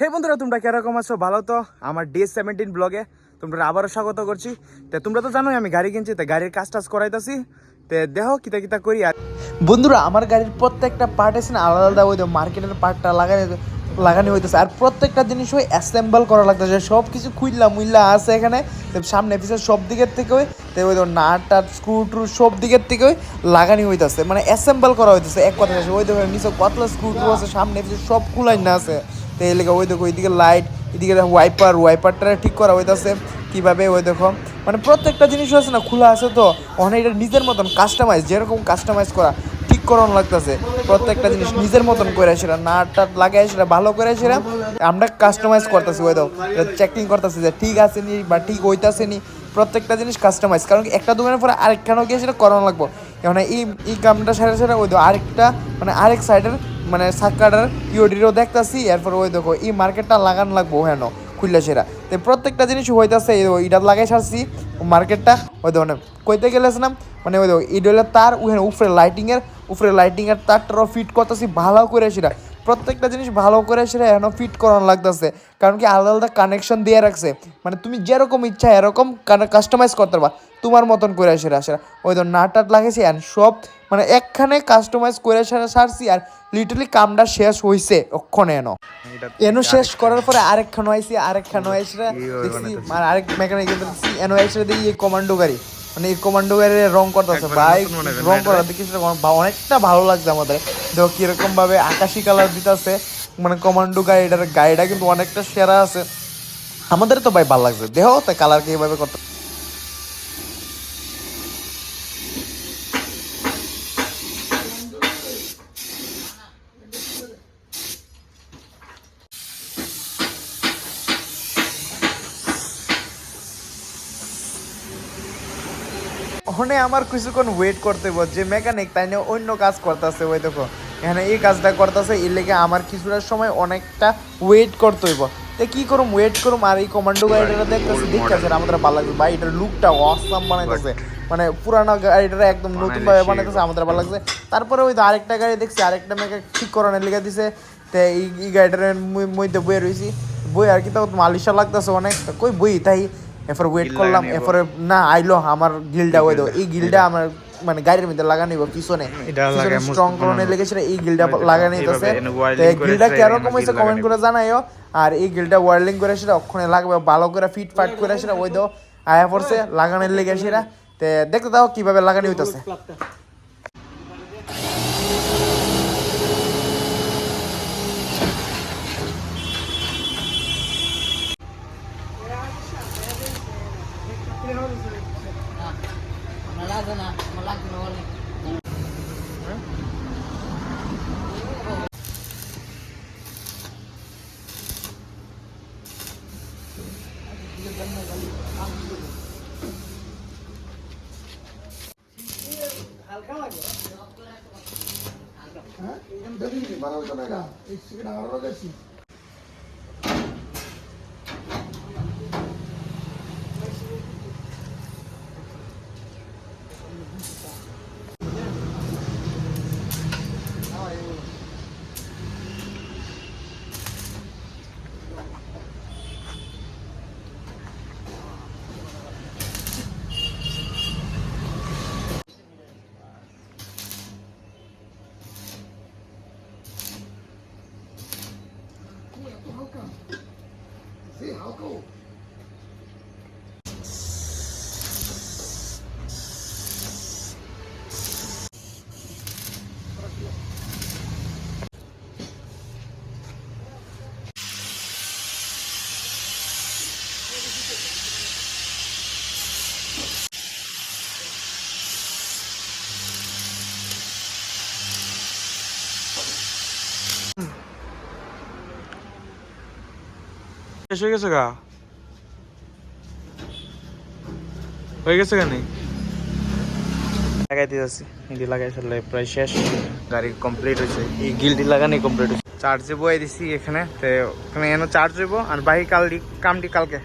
হে বন্ধুরা, তোমরা কিরকম আছো? ভালো তো? আমার ডে 17 ব্লগে তোমরা আবারও স্বাগত করছি। তো তোমরা তো জানোই আমি গাড়ি কিনছি, তো গাড়ির কাজ টাজ করাইতেছি। তো দেখো কিতা কিতা করি। আর বন্ধুরা, আমার গাড়ির প্রত্যেকটা পার্ট আছে না আলাদা আলাদা, ওই মার্কেটের পার্টটা লাগানো হইতেছে। আর প্রত্যেকটা জিনিস ওই অ্যাসেম্বল করা লাগতেছে, সব কিছু খুইল্লা মুইল্লা আছে এখানে। সামনে পিছনে সব দিকের থেকে ওই নাট টাট স্ক্রু ট্রু সব দিকের থেকে ওই লাগানি হইতেছে, মানে অ্যাসেম্বল করা হইতেছে। এক কথা ওই দেখো নিচে কতলা স্ক্রু ট্রু আছে, সামনে পিছনে সব খুলাই না আছে। তো এই লেগে ওই দেখো ওইদিকে লাইট, এদিকে ওয়াইপারটা ঠিক করা হইতেছে কীভাবে। ওই দেখো মানে প্রত্যেকটা জিনিস আছে না খোলা আছে, তো ওখানে এটা নিজের মতন কাস্টমাইজ, যেরকম কাস্টমাইজ করা ঠিক করানো লাগতেছে। প্রত্যেকটা জিনিস নিজের মতন করে সেটা নাট টাট লাগাই সেটা ভালো করে সেটা আমরা কাস্টমাইজ করতেছি। ওই দেখো চেকিং করতেছি যে ঠিক আছে নি বা ঠিক হইতাছে নি, প্রত্যেকটা জিনিস কাস্টমাইজ। কারণ একটা দোকানের পরে আরেকখানেও গিয়ে সেটা করানো লাগবো। এখন এই কামটা সেরা ওই দেখো আরেকটা মানে আরেক সাইডের মানে সাক্কাটার ইউডিরও দেখতেছি। এরপর ওই দেখো এই মার্কেটটা লাগানো লাগবো হেন খুললে সেরা। তো প্রত্যেকটা জিনিস হইতেছে, এটা লাগাই সারছি মার্কেটটা। ওই দেখো কইতে গেলেছিলাম মানে ওই দেখো ইডলের তার ওখানে উপরে লাইটিংয়ের তারটারও ফিট করতেছি ভালো করে সেটা। প্রত্যেকটা জিনিস ভালো করে সেটা এখন ফিট করানো লাগতেছে, কারণ কি আলাদা আলাদা কানেকশন দিয়ে রাখছে। মানে তুমি যেরকম ইচ্ছা এরকম কাস্টমাইজ করতে পারবা তোমার মতন করে সেরা। ওই তো নাট টাট লাগাইছি আর সব মানে একখানে কাস্টমাইজ করে সারছি। আর লিটারলি কামটা শেষ হয়েছে ওক্ষণে এনো শেষ করার পরে আরেকখানো আইসি দেখছি মানে আরেক মেকানিক দেখছি এনো আইসে দেখি এই কমান্ডো গাড়ি, মানে এই কমান্ডো গাড়ির রং করতেছে বাইক রং করা দেখি অনেকটা ভালো লাগছে আমাদের। দেখো কিরকম ভাবে আকাশি কালার দিতেছে, মানে কমান্ডো গাড়িটা কিন্তু অনেকটা সেরা আছে আমাদের। তো ভাই ভালো লাগছে, দেখো তাই কালার কিভাবে করতে। ওখানে আমার কিছুক্ষণ ওয়েট করতে হইব, যে মেকানিক তাই নিয়ে অন্য কাজ করতেছে। ওই দেখো এখানে এই কাজটা করতেছে, এর লেগে আমার কিছুটা সময় অনেকটা ওয়েট করতে হইব। তো কী করুম ওয়েট করুম। আর এই কমান্ডো গাড়িটা দেখতেছে আমাদের ভালো লাগছে ভাই, এটার লুকটা অসাম বানাইতেছে, মানে পুরানো গাড়িটা একদম নতুনভাবে বানাইতেছে, আমাদের ভালো লাগছে। তারপরে ওই তো আরেকটা গাড়ি দেখছি, আরেকটা মেকানিক ঠিক করানোর লেগে দিছে। তো এই গাড়িটার মধ্যে বইয়ে রয়েছি, বই আর কি তো মালিশা লাগতেছে অনেক, কই বই তাই। এরপর ওয়েট করলাম, এরপরে না আইলো আমার গিলটা। ওই এই গিলটা আমার মানে গাড়ির মধ্যে লাগানো পিছনে স্ট্রং করণে লেগেছিল, এই গিলটা লাগানো হইতেছে। গিলটা কিরকম হয়েছে কমেন্ট করে জানাইও। আর এই গিলটা ওয়ার্লিং করে সেটা অক্ষণে লাগবে ভালো করে ফিট ফাট করে সেটা ওই দাও আয়া পড়ছে লাগানোর লেগে সেটা। তো দেখতে দাও কিভাবে লাগানো হইতেছে। শেষ হয়ে গেছে গা, হয়ে গেছে কেন লাগাইতে যাচ্ছি। এটি লাগাই ফেললে প্রায় শেষ, গাড়ি কমপ্লিট হয়েছে। এই গিলটি লাগানি কমপ্লিট হয়েছে। চার্জে বয়ে দিছি এখানে, তো এখানে চার্জ হইব। আর বাকি কামটি কালকে।